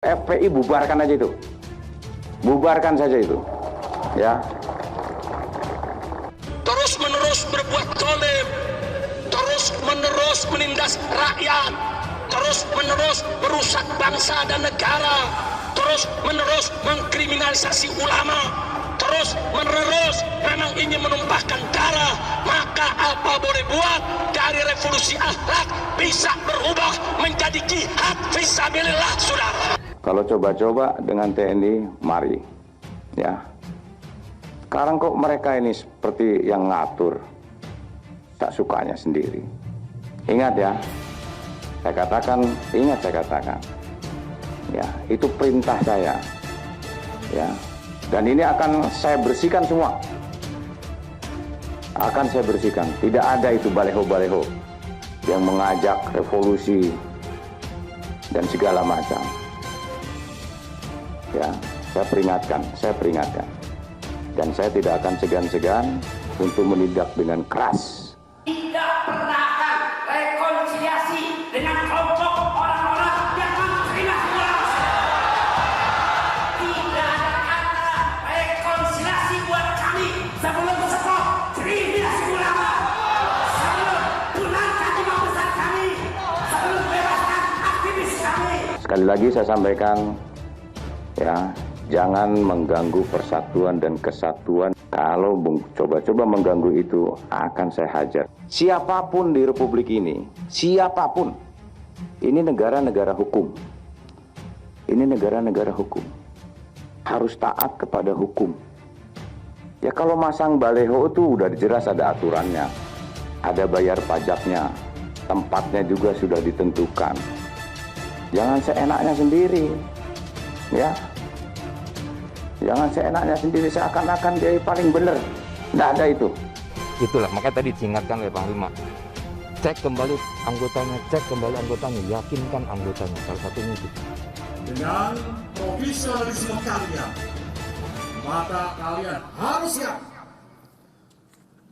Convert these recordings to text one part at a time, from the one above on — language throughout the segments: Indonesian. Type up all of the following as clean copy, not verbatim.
FPI bubarkan aja itu. Bubarkan saja itu. Ya. Terus menerus berbuat zalim, terus menerus menindas rakyat, terus menerus merusak bangsa dan negara, terus menerus mengkriminalisasi ulama, terus menerus memang ingin menumpahkan darah, maka apa boleh buat dari revolusi akhlak bisa berubah menjadi jihad fisabilillah, saudara. Kalau coba-coba dengan TNI, mari. Ya. Sekarang kok mereka ini seperti yang ngatur, tak sukanya sendiri. Ingat ya, saya katakan, ya, itu perintah saya. Ya. Dan ini akan saya bersihkan semua. Akan saya bersihkan. Tidak ada itu baleho-baleho yang mengajak revolusi dan segala macam. Ya, saya peringatkan. Dan saya tidak akan segan-segan untuk menindak dengan keras. Tidak pernah akan rekonsiliasi dengan kelompok orang-orang yang mengkriminasi ulama. Tidak ada kata rekonsiliasi buat kami sebelum bersekop kriminasi ulama. Sebelum tunangkan imam besar kami. Sebelum bebaskan aktivis kami. Sekali lagi saya sampaikan, ya, jangan mengganggu persatuan dan kesatuan. Kalau coba-coba mengganggu itu, akan saya hajar. Siapapun di Republik ini, siapapun, ini negara-negara hukum. Ini negara-negara hukum. Harus taat kepada hukum. Ya kalau masang baleho itu udah jelas ada aturannya. Ada bayar pajaknya. Tempatnya juga sudah ditentukan. Jangan seenaknya sendiri. Ya. Jangan seenaknya sendiri, seakan-akan dia paling benar. Tidak ada itu. Itulah, makanya tadi diingatkan oleh Panglima. Cek kembali anggotanya, yakinkan anggotanya. Salah satunya itu. Dengan profesionalisme kalian, maka kalian harus siap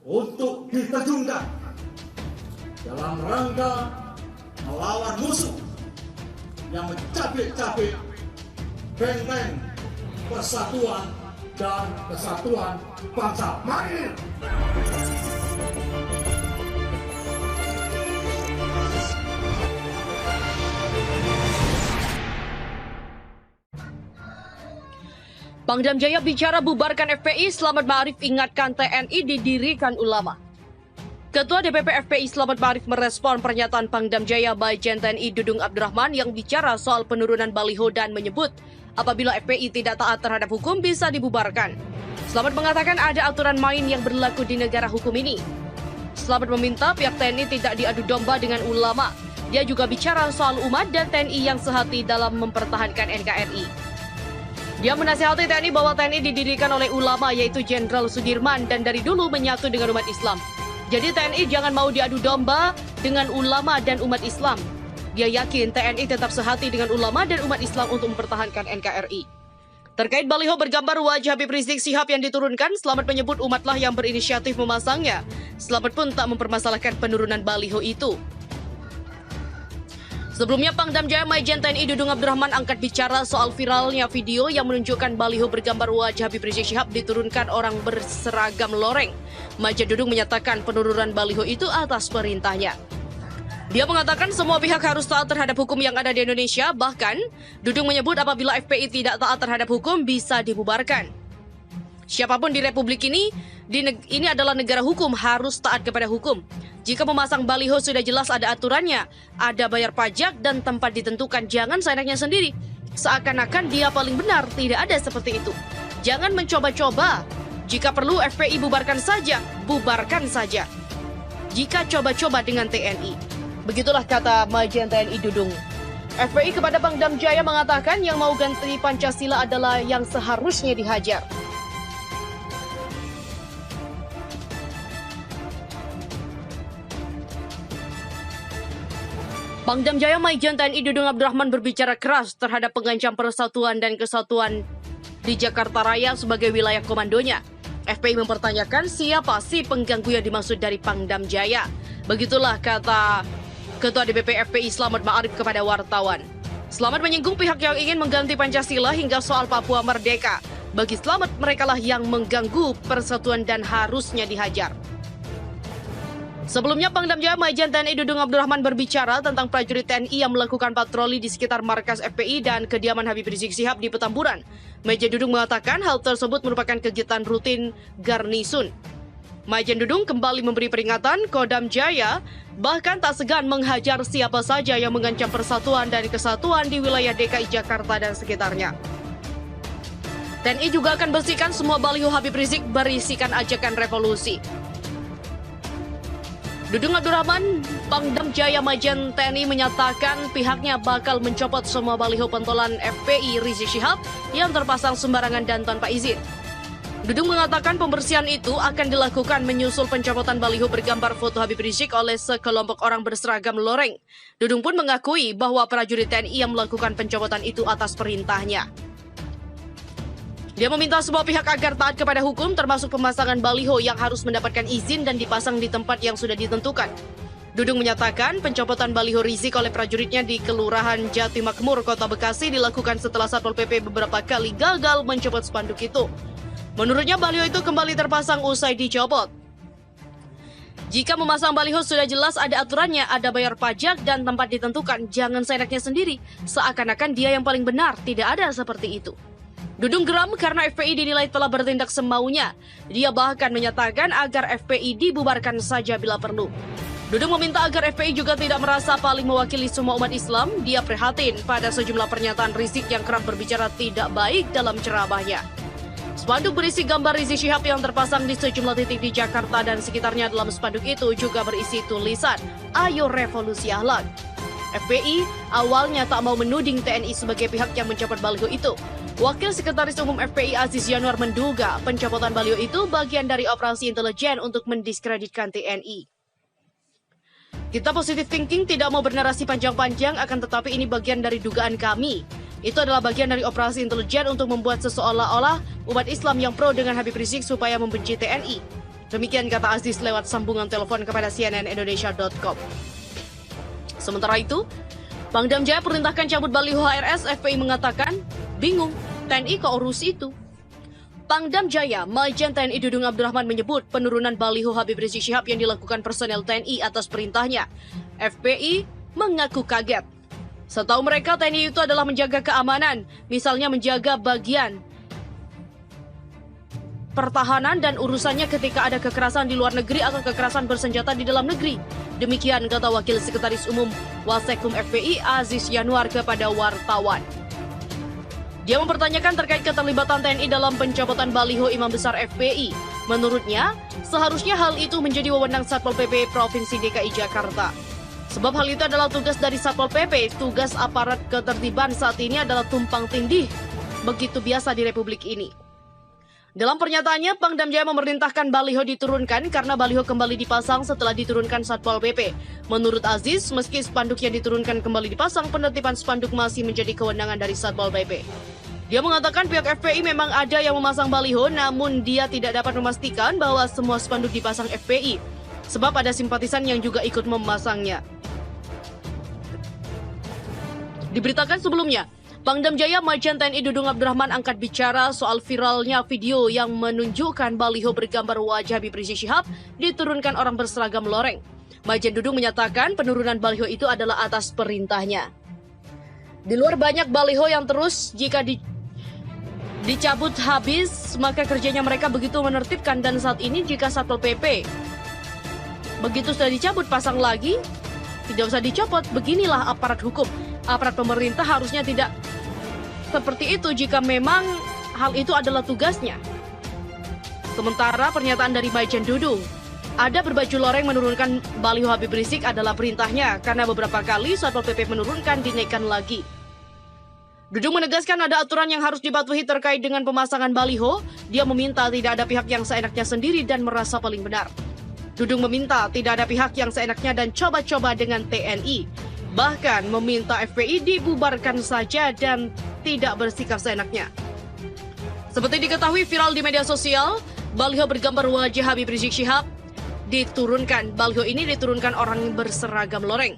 untuk diterjunkan dalam rangka melawan musuh yang mencabik-cabik benteng persatuan dan kesatuan bangsa. Mari! Pangdam Jaya bicara bubarkan FPI, Slamet Ma'arif ingatkan TNI didirikan ulama. Ketua DPP FPI Slamet Ma'arif merespon pernyataan Pangdam Jaya Majen TNI Dudung Abdurrahman yang bicara soal penurunan baliho dan menyebut apabila FPI tidak taat terhadap hukum bisa dibubarkan. Slamet mengatakan ada aturan main yang berlaku di negara hukum ini. Slamet meminta pihak TNI tidak diadu domba dengan ulama. Dia juga bicara soal umat dan TNI yang sehati dalam mempertahankan NKRI. Dia menasihati TNI bahwa TNI didirikan oleh ulama yaitu Jenderal Sudirman dan dari dulu menyatu dengan umat Islam. Jadi TNI jangan mau diadu domba dengan ulama dan umat Islam. Dia yakin TNI tetap sehati dengan ulama dan umat Islam untuk mempertahankan NKRI. Terkait baliho bergambar wajah Habib Rizik Syihab yang diturunkan, Slamet menyebut umatlah yang berinisiatif memasangnya. Slamet pun tak mempermasalahkan penurunan baliho itu. Sebelumnya, Pangdam Jaya Majen TNI Dudung Abdurrahman angkat bicara soal viralnya video yang menunjukkan baliho bergambar wajah Habib Rizik Syihab diturunkan orang berseragam loreng. Majen Dudung menyatakan penurunan baliho itu atas perintahnya. Dia mengatakan semua pihak harus taat terhadap hukum yang ada di Indonesia. Bahkan, Dudung menyebut apabila FPI tidak taat terhadap hukum bisa dibubarkan. Siapapun di Republik ini adalah negara hukum, harus taat kepada hukum. Jika memasang baliho sudah jelas ada aturannya, ada bayar pajak dan tempat ditentukan. Jangan seenaknya sendiri. Seakan-akan dia paling benar, tidak ada seperti itu. Jangan mencoba-coba. Jika perlu FPI bubarkan saja, bubarkan saja. Jika coba-coba dengan TNI. Begitulah kata Majen TNI Dudung. FPI kepada Pangdam Jaya mengatakan yang mau ganti Pancasila adalah yang seharusnya dihajar. Pangdam Jaya Majen TNI Dudung Abdurrahman berbicara keras terhadap pengancam persatuan dan kesatuan di Jakarta Raya sebagai wilayah komandonya. FPI mempertanyakan siapa sih pengganggu yang dimaksud dari Pangdam Jaya. Begitulah kata Ketua DPP FPI Slamet Ma'arif kepada wartawan. Selamat menyinggung pihak yang ingin mengganti Pancasila hingga soal Papua Merdeka. Bagi Selamat, merekalah yang mengganggu persatuan dan harusnya dihajar. Sebelumnya, Pangdam Jaya Majen TNI Dudung Abdurrahman berbicara tentang prajurit TNI yang melakukan patroli di sekitar markas FPI dan kediaman Habib Rizik Syihab di Petamburan. Majen Dudung mengatakan hal tersebut merupakan kegiatan rutin garnisun. Majen Dudung kembali memberi peringatan Kodam Jaya bahkan tak segan menghajar siapa saja yang mengancam persatuan dan kesatuan di wilayah DKI Jakarta dan sekitarnya. TNI juga akan bersihkan semua baliho Habib Rizik berisikan ajakan revolusi. Dudung Abdurrahman, Pangdam Jaya Majen TNI menyatakan pihaknya bakal mencopot semua baliho pentolan FPI Rizik Syihab yang terpasang sembarangan dan tanpa izin. Dudung mengatakan pembersihan itu akan dilakukan menyusul pencopotan baliho bergambar foto Habib Rizik oleh sekelompok orang berseragam loreng. Dudung pun mengakui bahwa prajurit TNI yang melakukan pencopotan itu atas perintahnya. Dia meminta semua pihak agar taat kepada hukum, termasuk pemasangan baliho yang harus mendapatkan izin dan dipasang di tempat yang sudah ditentukan. Dudung menyatakan pencopotan baliho Rizik oleh prajuritnya di Kelurahan Jati Makmur, Kota Bekasi dilakukan setelah Satpol PP beberapa kali gagal mencopot spanduk itu. Menurutnya baliho itu kembali terpasang usai dicopot. Jika memasang baliho sudah jelas ada aturannya, ada bayar pajak dan tempat ditentukan, jangan seenaknya sendiri, seakan-akan dia yang paling benar, tidak ada seperti itu. Dudung geram karena FPI dinilai telah bertindak semaunya. Dia bahkan menyatakan agar FPI dibubarkan saja bila perlu. Dudung meminta agar FPI juga tidak merasa paling mewakili semua umat Islam. Dia prihatin pada sejumlah pernyataan Rizik yang kerap berbicara tidak baik dalam ceramahnya. Spanduk berisi gambar Rizik Syihab yang terpasang di sejumlah titik di Jakarta dan sekitarnya. Dalam spanduk itu juga berisi tulisan, "Ayo revolusi akhlak." FPI awalnya tak mau menuding TNI sebagai pihak yang mencopot baliho itu. Wakil Sekretaris Umum FPI Aziz Yanuar menduga pencopotan baliho itu bagian dari operasi intelijen untuk mendiskreditkan TNI. Kita positive thinking tidak mau bernarasi panjang-panjang, akan tetapi ini bagian dari dugaan kami. Itu adalah bagian dari operasi intelijen untuk membuat seolah-olah umat Islam yang pro dengan Habib Rizik supaya membenci TNI. Demikian kata Aziz lewat sambungan telepon kepada cnnindonesia.com. Sementara itu, Pangdam Jaya perintahkan cabut baliho HRS. FPI mengatakan, bingung, TNI kok urus itu. Pangdam Jaya, Majen TNI Dudung Abdurrahman menyebut penurunan baliho Habib Rizik Syihab yang dilakukan personel TNI atas perintahnya. FPI mengaku kaget. Setahu mereka TNI itu adalah menjaga keamanan, misalnya menjaga bagian pertahanan dan urusannya ketika ada kekerasan di luar negeri atau kekerasan bersenjata di dalam negeri. Demikian kata Wakil Sekretaris Umum Wasekum FPI Aziz Yanuar kepada wartawan. Dia mempertanyakan terkait keterlibatan TNI dalam pencopotan baliho Imam Besar FPI. Menurutnya, seharusnya hal itu menjadi wewenang Satpol PP Provinsi DKI Jakarta. Sebab hal itu adalah tugas dari Satpol PP. Tugas aparat ketertiban saat ini adalah tumpang tindih. Begitu biasa di Republik ini. Dalam pernyataannya, Pangdam Jaya memerintahkan baliho diturunkan karena baliho kembali dipasang setelah diturunkan Satpol PP. Menurut Aziz, meski spanduk yang diturunkan kembali dipasang, penertiban spanduk masih menjadi kewenangan dari Satpol PP. Dia mengatakan pihak FPI memang ada yang memasang baliho, namun dia tidak dapat memastikan bahwa semua spanduk dipasang FPI. Sebab ada simpatisan yang juga ikut memasangnya. Diberitakan sebelumnya, Pangdam Jaya Majen TNI Dudung Abdurrahman angkat bicara soal viralnya video yang menunjukkan baliho bergambar wajah Habib Rizik Syihab diturunkan orang berseragam loreng. Majen Dudung menyatakan penurunan baliho itu adalah atas perintahnya. Di luar banyak baliho yang terus jika dicabut habis, maka kerjanya mereka begitu menertibkan, dan saat ini jika Satpol PP begitu sudah dicabut pasang lagi, tidak usah dicopot. Beginilah aparat hukum. Aparat pemerintah harusnya tidak seperti itu jika memang hal itu adalah tugasnya. Sementara pernyataan dari Majen Dudung, ada berbaju loreng menurunkan baliho Habib Rizik adalah perintahnya karena beberapa kali Satpol PP menurunkan dinaikkan lagi. Dudung menegaskan ada aturan yang harus dipatuhi terkait dengan pemasangan baliho. Dia meminta tidak ada pihak yang seenaknya sendiri dan merasa paling benar. Dudung meminta tidak ada pihak yang seenaknya dan coba-coba dengan TNI. Bahkan meminta FPI dibubarkan saja dan tidak bersikap seenaknya. Seperti diketahui viral di media sosial, baliho bergambar wajah Habib Rizik Syihab diturunkan. Baliho ini diturunkan orang berseragam loreng.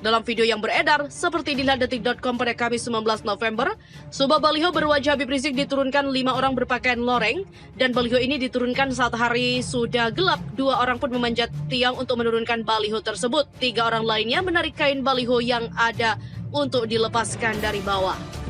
Dalam video yang beredar, seperti dilihat detik.com pada Kamis 19 November, sebuah baliho berwajah Habib Rizik diturunkan 5 orang berpakaian loreng, dan baliho ini diturunkan saat hari sudah gelap. 2 orang pun memanjat tiang untuk menurunkan baliho tersebut. 3 orang lainnya menarik kain baliho yang ada untuk dilepaskan dari bawah.